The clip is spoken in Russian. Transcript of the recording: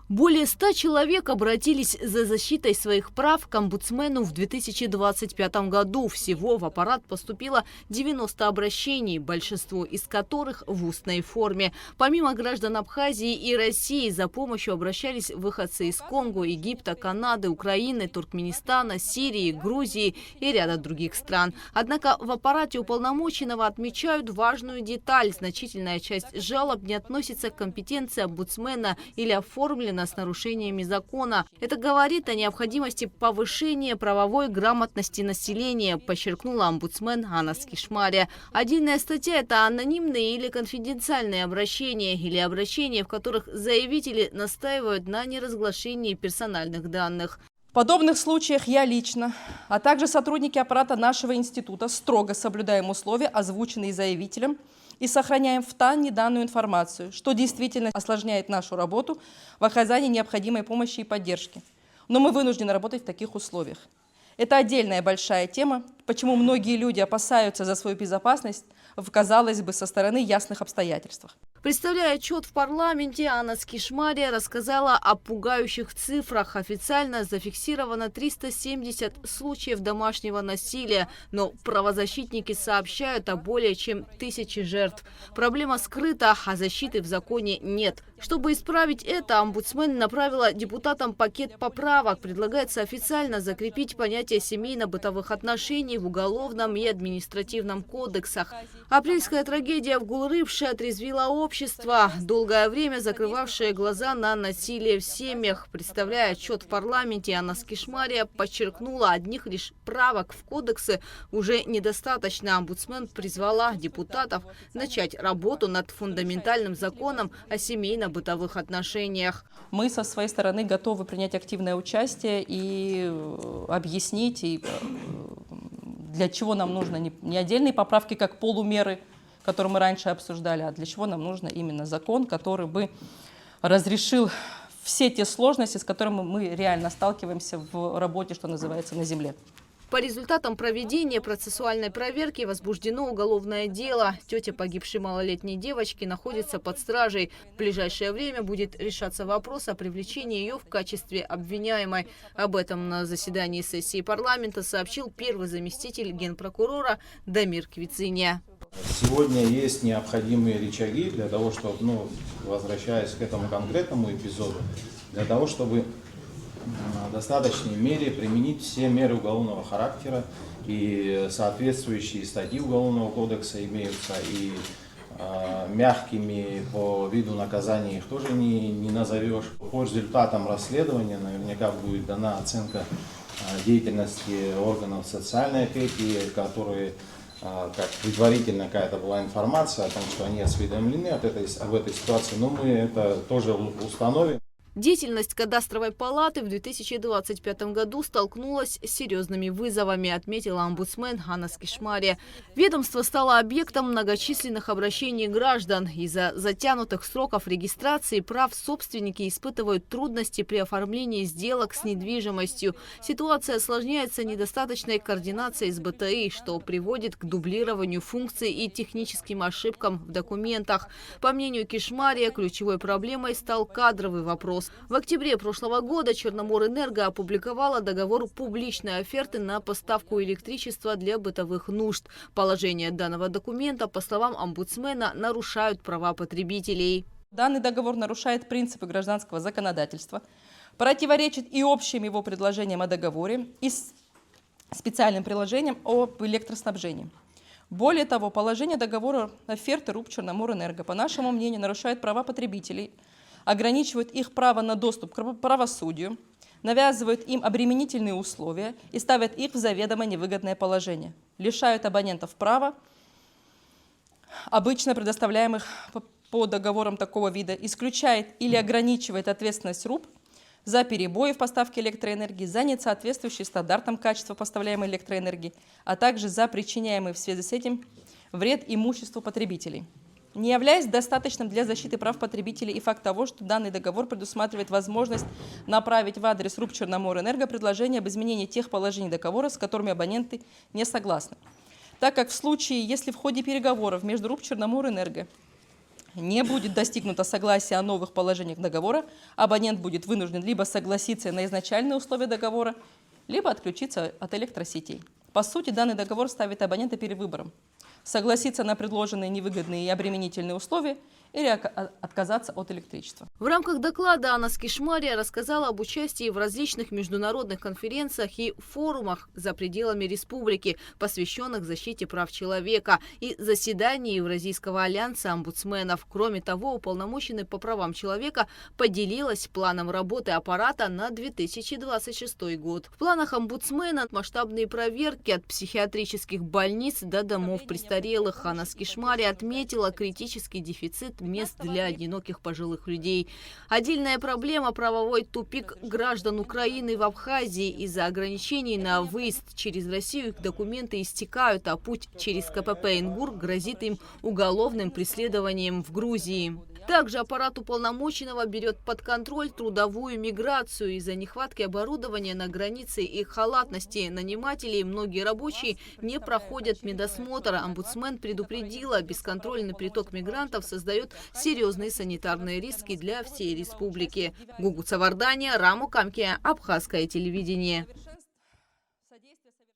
Более 100 человек обратились за защитой своих прав к омбудсмену в 2025 году. Всего в аппарат поступило 90 обращений, большинство из которых в устной форме. Помимо граждан Абхазии и России, за помощью обращались выходцы из Конго, Египта, Канады, Украины, Туркменистана, Сирии, Грузии и ряда других стран. Однако в аппарате уполномоченного отмечают важную деталь. Значительная часть жалоб не относится к компетенции омбудсмена или оформлена с нарушениями закона. Это говорит о необходимости повышения правовой грамотности населения, подчеркнула омбудсмен Анна Скишмария. Отдельная статья – это анонимные или конфиденциальные обращения, или обращения, в которых заявители настаивают на неразглашении персональных данных. В подобных случаях я лично, а также сотрудники аппарата нашего института строго соблюдаем условия, озвученные заявителем, и сохраняем в тайне данную информацию, что действительно осложняет нашу работу в оказании необходимой помощи и поддержки. Но мы вынуждены работать в таких условиях. Это отдельная большая тема, почему многие люди опасаются за свою безопасность в, казалось бы, со стороны ясных обстоятельствах. Представляя отчет в парламенте, Анна Скишмария рассказала о пугающих цифрах. Официально зафиксировано 370 случаев домашнего насилия, но правозащитники сообщают о более чем 1000 жертв. Проблема скрыта, а защиты в законе нет. Чтобы исправить это, омбудсмен направила депутатам пакет поправок. Предлагается официально закрепить понятие семейно-бытовых отношений в уголовном и административном кодексах. Апрельская трагедия в Гулрыбше отрезвила общество, долгое время закрывавшее глаза на насилие в семьях. Представляя отчет в парламенте, Анна Скишмария подчеркнула, одних лишь правок в кодексы уже недостаточно. Омбудсмен призвала депутатов начать работу над фундаментальным законом о семейно-бытовых отношениях. Мы со своей стороны готовы принять активное участие и объяснить, для чего нам нужно не отдельные поправки, как полумеры, которые мы раньше обсуждали, а для чего нам нужно именно закон, который бы разрешил все те сложности, с которыми мы реально сталкиваемся в работе, что называется, на земле. По результатам проведения процессуальной проверки возбуждено уголовное дело. Тетя погибшей малолетней девочки находится под стражей. В ближайшее время будет решаться вопрос о привлечении ее в качестве обвиняемой. Об этом на заседании сессии парламента сообщил первый заместитель генпрокурора Дамир Квициня. Сегодня есть необходимые рычаги для того, чтобы, возвращаясь к этому конкретному эпизоду, для того, чтобы в достаточной мере применить все меры уголовного характера, и соответствующие статьи Уголовного кодекса имеются, и мягкими по виду наказания их тоже не назовешь. По результатам расследования наверняка будет дана оценка деятельности органов социальной опеки, которые, как предварительно какая-то была информация о том, что они осведомлены об этой ситуации, но мы это тоже установим. Деятельность кадастровой палаты в 2025 году столкнулась с серьезными вызовами, отметила омбудсмен Анна Скишмария. Ведомство стало объектом многочисленных обращений граждан. Из-за затянутых сроков регистрации прав собственники испытывают трудности при оформлении сделок с недвижимостью. Ситуация осложняется недостаточной координацией с БТИ, что приводит к дублированию функций и техническим ошибкам в документах. По мнению Кишмария, ключевой проблемой стал кадровый вопрос. В октябре прошлого года Черноморэнерго опубликовала договор публичной оферты на поставку электричества для бытовых нужд. Положения данного документа, по словам омбудсмена, нарушают права потребителей. Данный договор нарушает принципы гражданского законодательства, противоречит и общим его предложениям о договоре, и специальным приложением об электроснабжении. Более того, положение договора оферты РУП Черноморэнерго, по нашему мнению, нарушает права потребителей, ограничивают их право на доступ к правосудию, навязывают им обременительные условия и ставят их в заведомо невыгодное положение, лишают абонентов права, обычно предоставляемых по договорам такого вида, исключает или ограничивает ответственность РУП за перебои в поставке электроэнергии, за несоответствующие стандартам качества поставляемой электроэнергии, а также за причиняемый в связи с этим вред имуществу потребителей. Не являясь достаточным для защиты прав потребителей и факт того, что данный договор предусматривает возможность направить в адрес РУП Черноморэнерго предложение об изменении тех положений договора, с которыми абоненты не согласны. Так как в случае, если в ходе переговоров между РУП Черноморэнерго не будет достигнуто согласия о новых положениях договора, абонент будет вынужден либо согласиться на изначальные условия договора, либо отключиться от электросетей. По сути, данный договор ставит абонента перед выбором: согласиться на предложенные невыгодные и обременительные условия или отказаться от электричества. В рамках доклада Анна Скишмария рассказала об участии в различных международных конференциях и форумах за пределами республики, посвященных защите прав человека, и заседании Евразийского альянса омбудсменов. Кроме того, уполномоченный по правам человека поделилась планом работы аппарата на 2026 год. В планах омбудсмена масштабные проверки от психиатрических больниц до домов престарелых. Анна Скишмария отметила критический дефицит мест для одиноких пожилых людей. Отдельная проблема – правовой тупик граждан Украины в Абхазии. Из-за ограничений на выезд через Россию их документы истекают, а путь через КПП Ингур грозит им уголовным преследованием в Грузии. Также аппарат уполномоченного берет под контроль трудовую миграцию. Из-за нехватки оборудования на границе и халатности нанимателей многие рабочие не проходят медосмотр. Омбудсмен предупредила, бесконтрольный приток мигрантов создает серьезные санитарные риски для всей республики. Гугу Цавардания, Раму Камке, Абхазское телевидение.